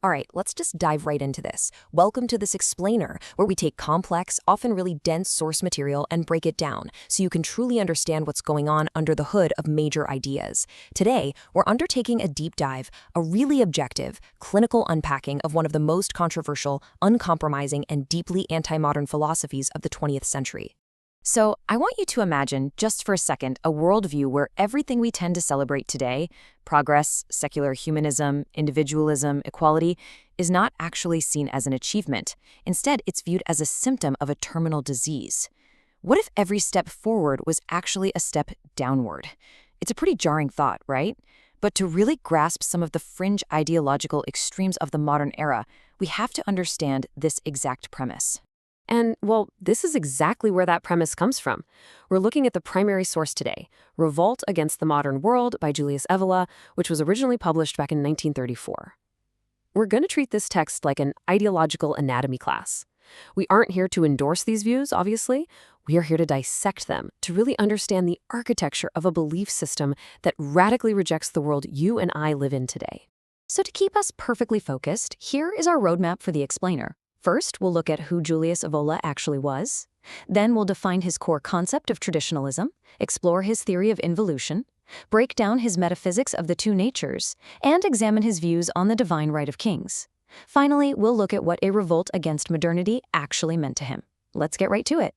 All right, let's just dive right into this. Welcome to this explainer, where we take complex, often really dense source material and break it down so you can truly understand what's going on under the hood of major ideas. Today, we're undertaking a deep dive, a really objective, clinical unpacking of one of the most controversial, uncompromising, and deeply anti-modern philosophies of the 20th century. So, I want you to imagine, just for a second, a worldview where everything we tend to celebrate today, progress, secular humanism, individualism, equality, is not actually seen as an achievement. Instead, it's viewed as a symptom of a terminal disease. What if every step forward was actually a step downward? It's a pretty jarring thought, right? But to really grasp some of the fringe ideological extremes of the modern era, we have to understand this exact premise. And, well, this is exactly where that premise comes from. We're looking at the primary source today, Revolt Against the Modern World by Julius Evola, which was originally published back in 1934. We're going to treat this text like an ideological anatomy class. We aren't here to endorse these views, obviously. We are here to dissect them, to really understand the architecture of a belief system that radically rejects the world you and I live in today. So to keep us perfectly focused, here is our roadmap for the explainer. First, we'll look at who Julius Evola actually was. Then we'll define his core concept of traditionalism, explore his theory of involution, break down his metaphysics of the two natures, and examine his views on the divine right of kings. Finally, we'll look at what a revolt against modernity actually meant to him. Let's get right to it.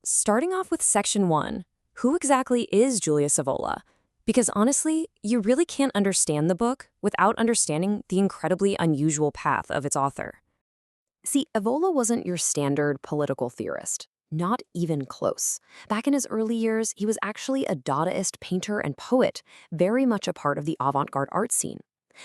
Starting off with Section 1, who exactly is Julius Evola? Because honestly, you really can't understand the book without understanding the incredibly unusual path of its author. See, Evola wasn't your standard political theorist. Not even close. Back in his early years, he was actually a Dadaist painter and poet, very much a part of the avant-garde art scene.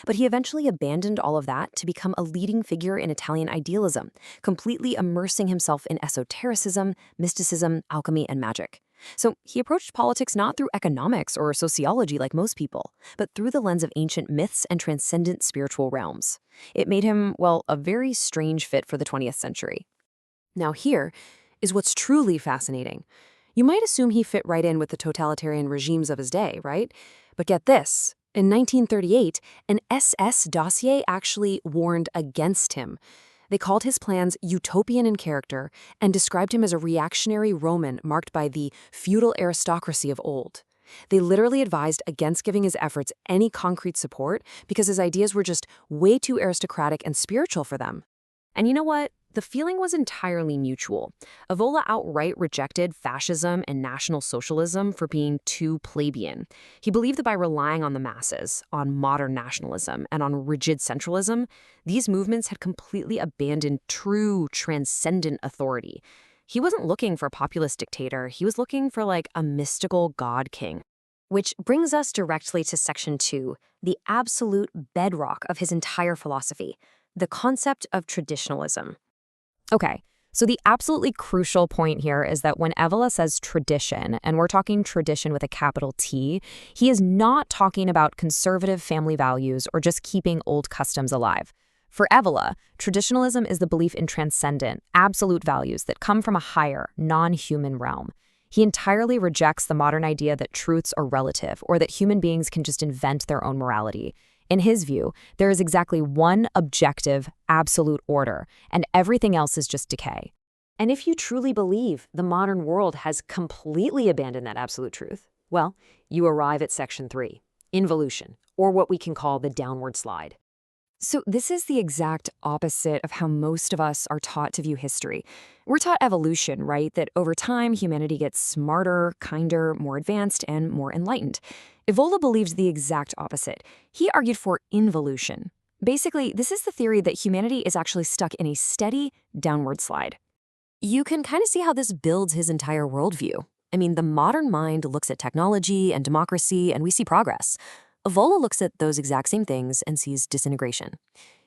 But he eventually abandoned all of that to become a leading figure in Italian idealism, completely immersing himself in esotericism, mysticism, alchemy, and magic. So he approached politics not through economics or sociology like most people, but through the lens of ancient myths and transcendent spiritual realms. It made him, well, a very strange fit for the 20th century. Now here is what's truly fascinating. You might assume he fit right in with the totalitarian regimes of his day, right? But get this. In 1938, an SS dossier actually warned against him. They called his plans utopian in character and described him as a reactionary Roman marked by the feudal aristocracy of old. They literally advised against giving his efforts any concrete support because his ideas were just way too aristocratic and spiritual for them. And you know what? The feeling was entirely mutual. Evola outright rejected fascism and National Socialism for being too plebeian. He believed that by relying on the masses, on modern nationalism, and on rigid centralism, these movements had completely abandoned true transcendent authority. He wasn't looking for a populist dictator, he was looking for like a mystical god king. Which brings us directly to Section 2, the absolute bedrock of his entire philosophy, the concept of traditionalism. Okay, so the absolutely crucial point here is that when Evola says tradition, and we're talking tradition with a capital T, he is not talking about conservative family values or just keeping old customs alive. For Evola, traditionalism is the belief in transcendent, absolute values that come from a higher, non-human realm. He entirely rejects the modern idea that truths are relative or that human beings can just invent their own morality. In his view, there is exactly one objective, absolute order, and everything else is just decay. And if you truly believe the modern world has completely abandoned that absolute truth, well, you arrive at Section 3, involution, or what we can call the downward slide. So this is the exact opposite of how most of us are taught to view history. We're taught evolution, right? That over time, humanity gets smarter, kinder, more advanced, and more enlightened. Evola believed the exact opposite. He argued for involution. Basically, this is the theory that humanity is actually stuck in a steady downward slide. You can kind of see how this builds his entire worldview. I mean, the modern mind looks at technology and democracy, and we see progress. Evola looks at those exact same things and sees disintegration.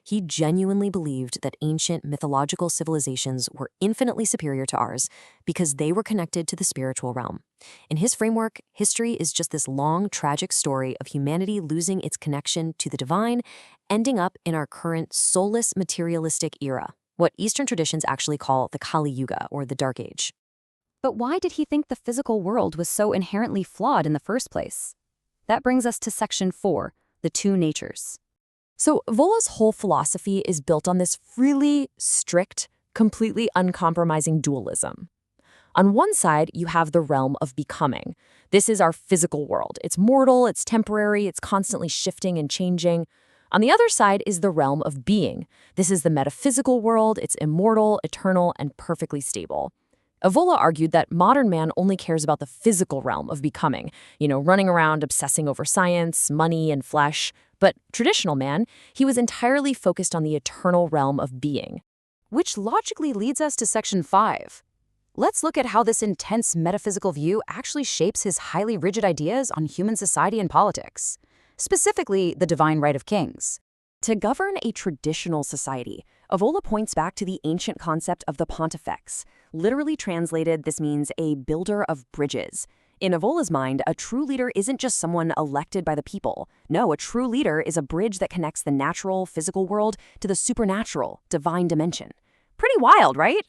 He genuinely believed that ancient mythological civilizations were infinitely superior to ours because they were connected to the spiritual realm. In his framework, history is just this long, tragic story of humanity losing its connection to the divine, ending up in our current soulless materialistic era, what Eastern traditions actually call the Kali Yuga, or the Dark Age. But why did he think the physical world was so inherently flawed in the first place? That brings us to Section 4, the two natures. So Evola's whole philosophy is built on this really strict, completely uncompromising dualism. On one side, you have the realm of becoming. This is our physical world. It's mortal, it's temporary, it's constantly shifting and changing. On the other side is the realm of being. This is the metaphysical world. It's immortal, eternal, and perfectly stable. Evola argued that modern man only cares about the physical realm of becoming, running around obsessing over science, money, and flesh. But traditional man, he was entirely focused on the eternal realm of being. Which logically leads us to Section 5. Let's look at how this intense metaphysical view actually shapes his highly rigid ideas on human society and politics, specifically the divine right of kings. To govern a traditional society, Evola points back to the ancient concept of the pontifex. Literally translated, this means a builder of bridges. In Evola's mind, a true leader isn't just someone elected by the people. No, a true leader is a bridge that connects the natural, physical world to the supernatural, divine dimension. Pretty wild, right?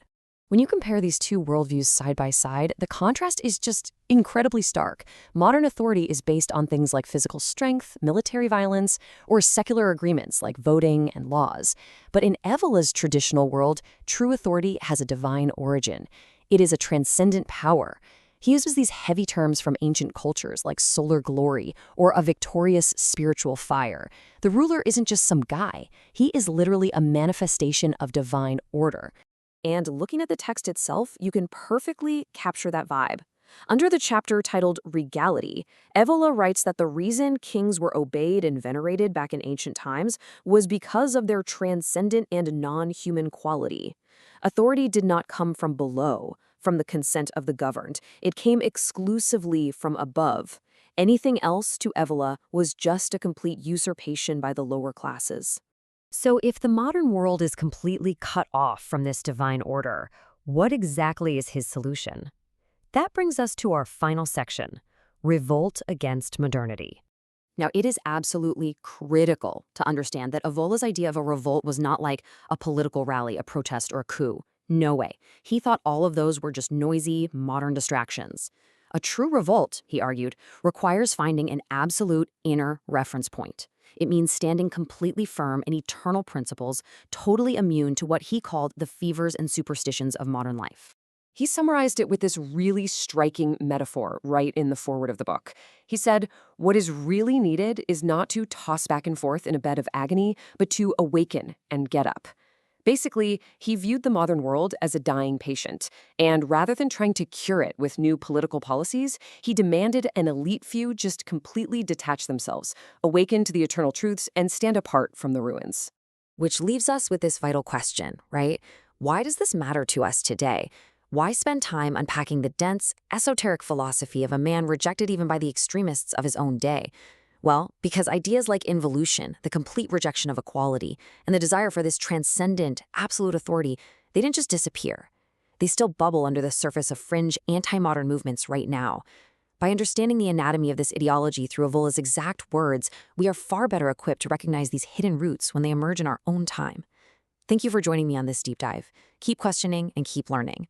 When you compare these two worldviews side by side, the contrast is just incredibly stark. Modern authority is based on things like physical strength, military violence, or secular agreements like voting and laws. But in Evola's traditional world, true authority has a divine origin. It is a transcendent power. He uses these heavy terms from ancient cultures like solar glory or a victorious spiritual fire. The ruler isn't just some guy. He is literally a manifestation of divine order. And looking at the text itself, you can perfectly capture that vibe. Under the chapter titled Regality, Evola writes that the reason kings were obeyed and venerated back in ancient times was because of their transcendent and non-human quality. Authority did not come from below, from the consent of the governed. It came exclusively from above. Anything else, to Evola, was just a complete usurpation by the lower classes. So if the modern world is completely cut off from this divine order, what exactly is his solution? That brings us to our final section, Revolt against modernity. Now, it is absolutely critical to understand that Evola's idea of a revolt was not like a political rally, a protest, or a coup. No way. He thought all of those were just noisy, modern distractions. A true revolt, he argued, requires finding an absolute inner reference point. It means standing completely firm in eternal principles, totally immune to what he called the fevers and superstitions of modern life. He summarized it with this really striking metaphor right in the foreword of the book. He said, "What is really needed is not to toss back and forth in a bed of agony, but to awaken and get up." Basically, he viewed the modern world as a dying patient, and rather than trying to cure it with new political policies, he demanded an elite few just completely detach themselves, awaken to the eternal truths, and stand apart from the ruins. Which leaves us with this vital question, right? Why does this matter to us today? Why spend time unpacking the dense, esoteric philosophy of a man rejected even by the extremists of his own day? Well, because ideas like involution, the complete rejection of equality, and the desire for this transcendent, absolute authority, they didn't just disappear. They still bubble under the surface of fringe anti-modern movements right now. By understanding the anatomy of this ideology through Evola's exact words, we are far better equipped to recognize these hidden roots when they emerge in our own time. Thank you for joining me on this deep dive. Keep questioning and keep learning.